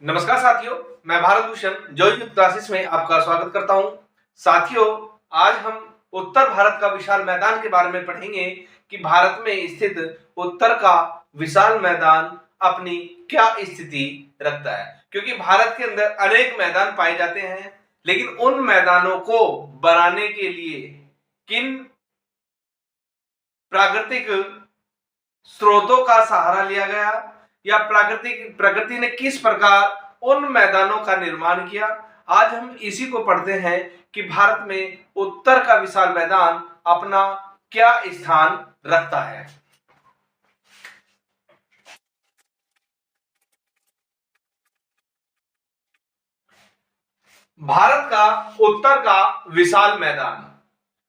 नमस्कार साथियों, मैं भारत भूषण जॉय युक्त क्लासेस में आपका स्वागत करता हूं। साथियों, आज हम उत्तर भारत का विशाल मैदान के बारे में पढ़ेंगे कि भारत में स्थित उत्तर का विशाल मैदान अपनी क्या स्थिति रखता है। क्योंकि भारत के अंदर अनेक मैदान पाए जाते हैं, लेकिन उन मैदानों को बनाने के लिए किन प्राकृतिक स्रोतों का सहारा लिया गया या प्रकृति ने किस प्रकार उन मैदानों का निर्माण किया, आज हम इसी को पढ़ते हैं कि भारत में उत्तर का विशाल मैदान अपना क्या स्थान रखता है। भारत का उत्तर का विशाल मैदान,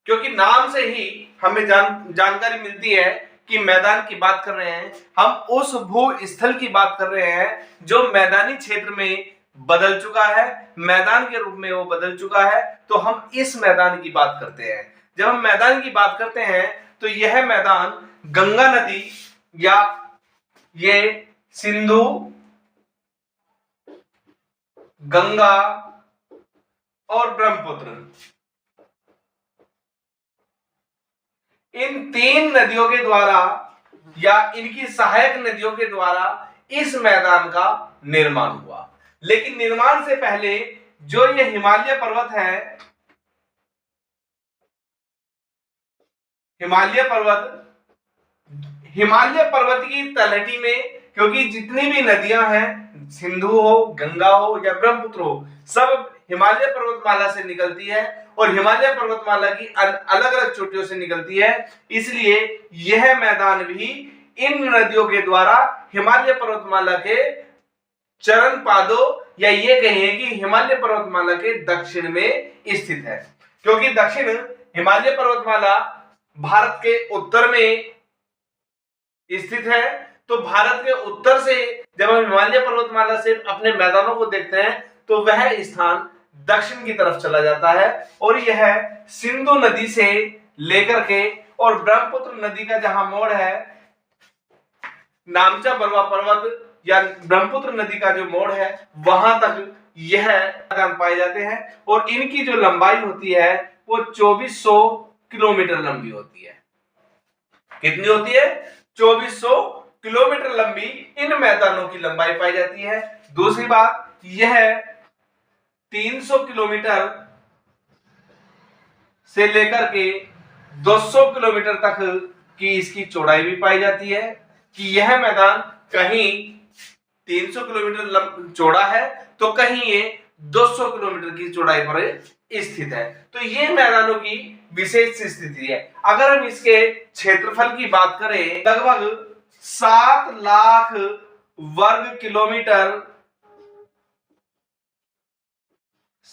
क्योंकि नाम से ही हमें जानकारी मिलती है कि मैदान की बात कर रहे हैं, हम उस भू स्थल की बात कर रहे हैं जो मैदानी क्षेत्र में बदल चुका है, मैदान के रूप में वो बदल चुका है। तो हम इस मैदान की बात करते हैं। जब हम मैदान की बात करते हैं तो यह मैदान गंगा नदी या ये सिंधु, गंगा और ब्रह्मपुत्र, इन तीन नदियों के द्वारा या इनकी सहायक नदियों के द्वारा इस मैदान का निर्माण हुआ। लेकिन निर्माण से पहले जो ये हिमालय पर्वत है, हिमालय पर्वत की तलहटी में, क्योंकि जितनी भी नदियां हैं, सिंधु हो, गंगा हो या ब्रह्मपुत्र हो, सब हिमालय पर्वतमाला से निकलती है और हिमालय पर्वतमाला की अलग अलग चोटियों से निकलती है। इसलिए यह मैदान भी इन नदियों के द्वारा हिमालय पर्वतमाला के चरण पादों या ये कहिए कि हिमालय पर्वतमाला के दक्षिण में स्थित है। क्योंकि दक्षिण हिमालय पर्वतमाला भारत के उत्तर में स्थित है, तो भारत के उत्तर से जब हम हिमालय पर्वतमाला से अपने मैदानों को देखते हैं तो वह स्थान दक्षिण की तरफ चला जाता है और यह सिंधु नदी से लेकर के और ब्रह्मपुत्र नदी का जहां मोड़ है, नामचा बरवा पर्वत या ब्रह्मपुत्र नदी का जो मोड़ है, वहां तक यह मैदान पाए जाते हैं और इनकी जो लंबाई होती है वो 2400 किलोमीटर लंबी होती है। कितनी होती है? 2400 किलोमीटर लंबी इन मैदानों की लंबाई पाई जाती है। दूसरी बात, यह 300 किलोमीटर से लेकर के 200 किलोमीटर तक की इसकी चौड़ाई भी पाई जाती है कि यह मैदान कहीं 300 किलोमीटर चौड़ा है तो कहीं ये 200 किलोमीटर की चौड़ाई पर स्थित है। तो ये मैदानों की विशेष स्थिति है। अगर हम इसके क्षेत्रफल की बात करें, लगभग 7 लाख वर्ग किलोमीटर,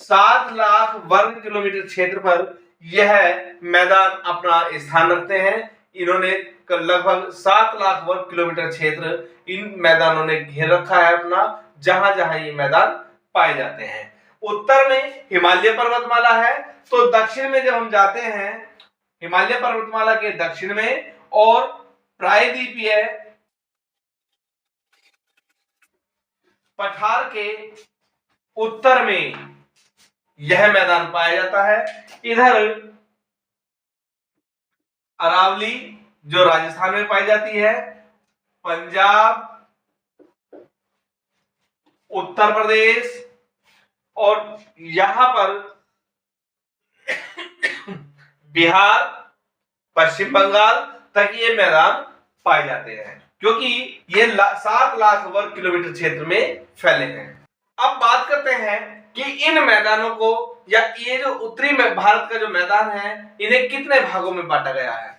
7 लाख वर्ग किलोमीटर क्षेत्र पर यह मैदान अपना स्थान रखते हैं। इन्होंने लगभग 7 लाख वर्ग किलोमीटर क्षेत्र इन मैदानों ने घेर रखा है अपना, जहां जहां ये मैदान पाए जाते हैं। उत्तर में हिमालय पर्वतमाला है, तो दक्षिण में जब हम जाते हैं, हिमालय पर्वतमाला के दक्षिण में और प्रायद्वीपीय पठार के उत्तर में यह मैदान पाया जाता है। इधर अरावली जो राजस्थान में पाई जाती है, पंजाब, उत्तर प्रदेश और यहां पर बिहार, पश्चिम बंगाल तक ये मैदान पाए जाते हैं, क्योंकि ये 7 लाख वर्ग किलोमीटर क्षेत्र में फैले हैं। अब बात करते हैं कि इन मैदानों को या ये जो उत्तरी में भारत का जो मैदान है, इन्हें कितने भागों में बांटा गया है।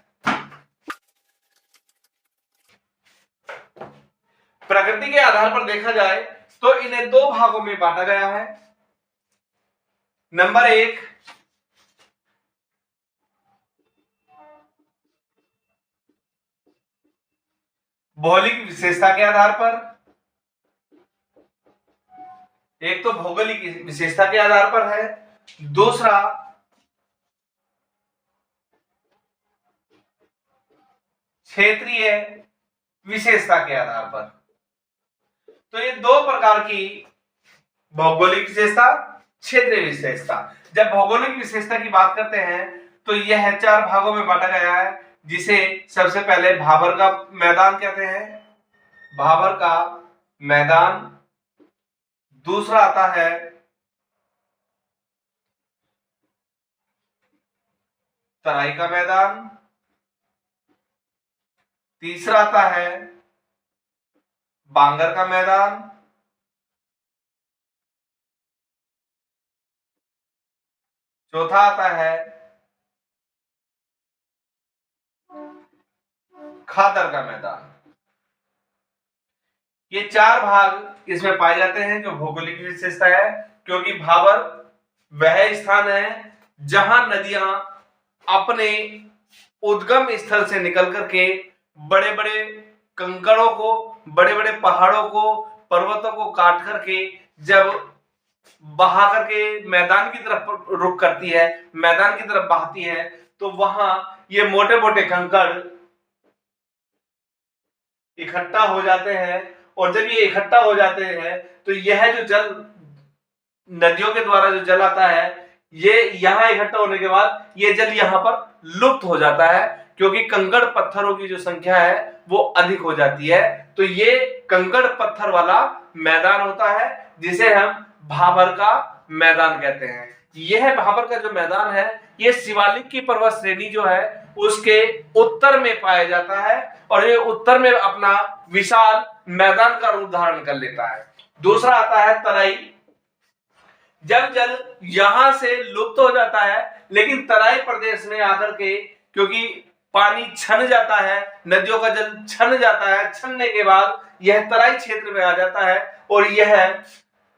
प्रकृति के आधार पर देखा जाए तो इन्हें 2 भागों में बांटा गया है। नंबर 1, भौगोलिक विशेषता के आधार पर, एक तो भौगोलिक विशेषता के आधार पर है, दूसरा क्षेत्रीय विशेषता के आधार पर। तो ये 2 प्रकार की भौगोलिक विशेषता, क्षेत्रीय विशेषता। जब भौगोलिक विशेषता की बात करते हैं तो यह 4 भागों में बांटा गया है, जिसे सबसे पहले भाबर का मैदान कहते हैं, भाबर का मैदान। दूसरा आता है तराई का मैदान। तीसरा आता है बांगर का मैदान। चौथा आता है खादर का मैदान। ये 4 भाग इसमें पाए जाते हैं जो भौगोलिक विशेषता है, क्योंकि भाबर वह स्थान है जहां नदियां अपने उद्गम स्थल से निकल करके बड़े बड़े कंकड़ों को, बड़े बड़े पहाड़ों को, पर्वतों को काट करके जब बहा करके मैदान की तरफ रुख करती है, मैदान की तरफ बहती है, तो वहां ये मोटे मोटे कंकड़ इकट्ठा हो जाते हैं। और जब ये इकट्ठा हो जाते हैं तो यह जो जल नदियों के द्वारा जो जल आता है, ये यहां इकट्ठा होने के बाद ये जल यहां पर लुप्त हो जाता है, क्योंकि कंकड़ पत्थरों की जो संख्या है वो अधिक हो जाती है। तो ये कंकड़ पत्थर वाला मैदान होता है जिसे हम भाबर का मैदान कहते हैं। यह भाबर का जो मैदान है ये शिवालिक की पर्वत श्रेणी जो है उसके उत्तर में पाया जाता है, और ये उत्तर में अपना विशाल मैदान का रूप धारण कर लेता है। दूसरा आता है तराई। जब जल यहां से लुप्त हो जाता है, लेकिन तराई प्रदेश में आकर के, क्योंकि पानी छन जाता है, नदियों का जल छन जाता है, छनने के बाद यह तराई क्षेत्र में आ जाता है और यह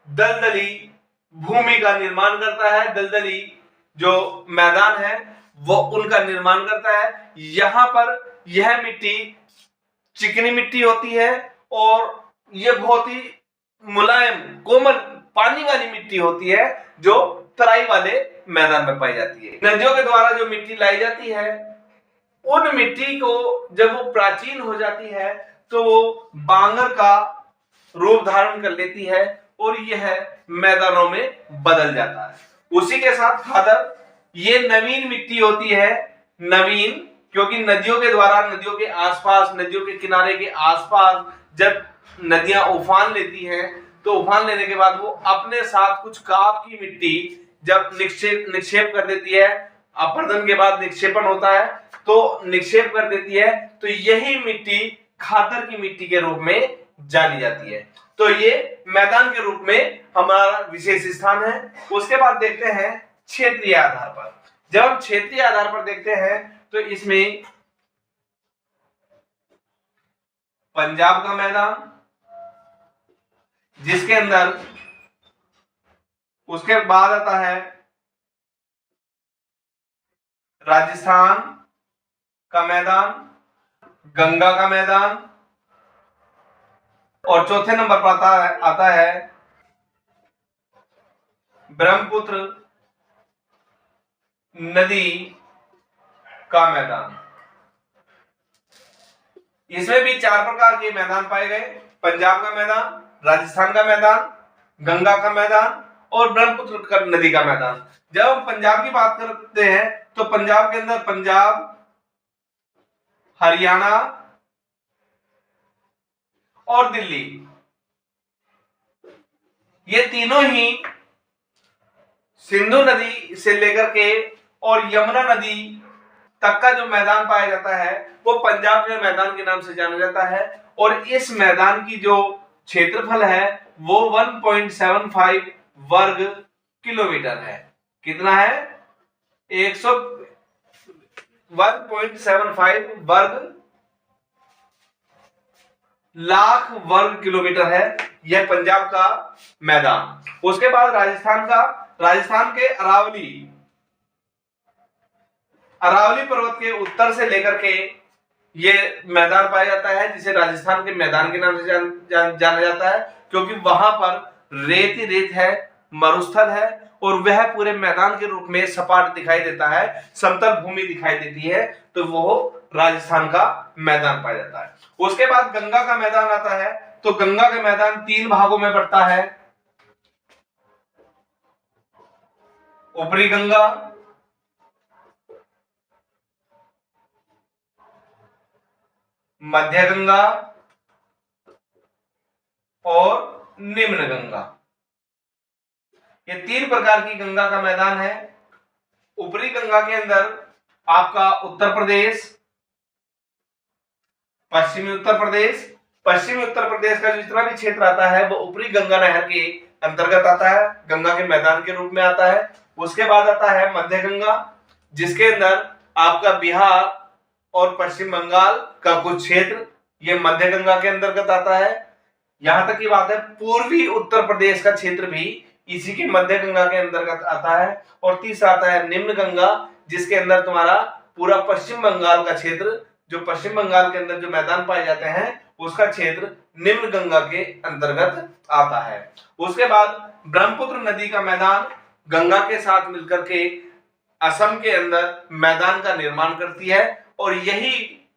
दलदली भूमि का निर्माण करता है। दलदली जो मैदान है वो उनका निर्माण करता है। यहां पर यह मिट्टी चिकनी मिट्टी होती है और यह बहुत ही मुलायम कोमल पानी वाली मिट्टी होती है जो तराई वाले मैदान में पाई जाती है। नदियों के द्वारा जो मिट्टी लाई जाती है, उन मिट्टी को जब वो प्राचीन हो जाती है तो वो बांगर का रूप धारण कर लेती है और यह मैदानों में बदल जाता है। उसी के साथ खादर, ये नवीन मिट्टी होती है। नवीन क्योंकि नदियों के द्वारा, नदियों के आसपास, नदियों के किनारे के आसपास जब नदियां उफान लेती हैं तो उफान लेने के बाद वो अपने साथ कुछ काप की मिट्टी जब निक्षेप कर देती है, अपरदन के बाद निक्षेपण होता है तो निक्षेप कर देती है, तो यही मिट्टी खादर की मिट्टी के रूप में जानी जाती है। तो ये मैदान के रूप में हमारा विशेष स्थान है। उसके बाद देखते हैं क्षेत्रीय आधार पर। जब हम क्षेत्रीय आधार पर देखते हैं तो इसमें पंजाब का मैदान, जिसके अंदर उसके बाद आता है राजस्थान का मैदान, गंगा का मैदान, और चौथे नंबर पर आता है ब्रह्मपुत्र नदी का मैदान। इसमें भी 4 प्रकार के मैदान पाए गए, पंजाब का मैदान, राजस्थान का मैदान, गंगा का मैदान और ब्रह्मपुत्र नदी का मैदान। जब हम पंजाब की बात करते हैं तो पंजाब के अंदर पंजाब, हरियाणा और दिल्ली, ये तीनों ही सिंधु नदी से लेकर के और यमुना नदी तक का जो मैदान पाया जाता है वो पंजाब के मैदान के नाम से जाना जाता है। और इस मैदान की जो क्षेत्रफल है वो 1.75 वर्ग किलोमीटर है। कितना है? 1.75 वर्ग लाख वर्ग किलोमीटर है यह पंजाब का मैदान। उसके बाद राजस्थान का, राजस्थान के अरावली पर्वत के उत्तर से लेकर के ये मैदान पाया जाता है, जिसे राजस्थान के मैदान के नाम से जाना जाता है, क्योंकि वहां पर रेत ही रेत है, मरुस्थल है और वह पूरे मैदान के रूप में सपाट दिखाई देता है, समतल भूमि दिखाई देती है, तो वो राजस्थान का मैदान पाया जाता है। उसके बाद गंगा का मैदान आता है, तो गंगा का मैदान 3 भागों में बढ़ता है। ऊपरी गंगा, मध्य गंगा और निम्न गंगा। ये 3 प्रकार की गंगा का मैदान है। ऊपरी गंगा के अंदर आपका उत्तर प्रदेश, पश्चिमी उत्तर प्रदेश, पश्चिमी उत्तर प्रदेश का जितना भी क्षेत्र आता है वो ऊपरी गंगा नहर के अंतर्गत आता है, गंगा के मैदान के रूप में आता है। उसके बाद आता है मध्य गंगा, जिसके अंदर आपका बिहार और पश्चिम बंगाल का कुछ क्षेत्र ये मध्य गंगा के अंतर्गत आता है। यहां तक की बात है पूर्वी उत्तर प्रदेश का क्षेत्र भी इसी के मध्य गंगा के अंतर्गत आता है। और तीसरा आता है निम्न गंगा, जिसके अंदर तुम्हारा पूरा पश्चिम बंगाल का क्षेत्र, जो पश्चिम बंगाल के अंदर जो मैदान पाए जाते हैं उसका क्षेत्र निम्न गंगा के अंतर्गत आता है। उसके बाद ब्रह्मपुत्र नदी का मैदान गंगा के साथ मिलकर के असम के अंदर मैदान का निर्माण करती है और यही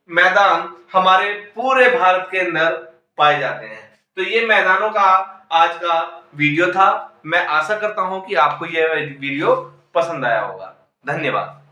मैदान हमारे पूरे भारत के अंदर पाए जाते हैं। तो ये मैदानों का आज का वीडियो था। मैं आशा करता हूं कि आपको यह वीडियो पसंद आया होगा। धन्यवाद।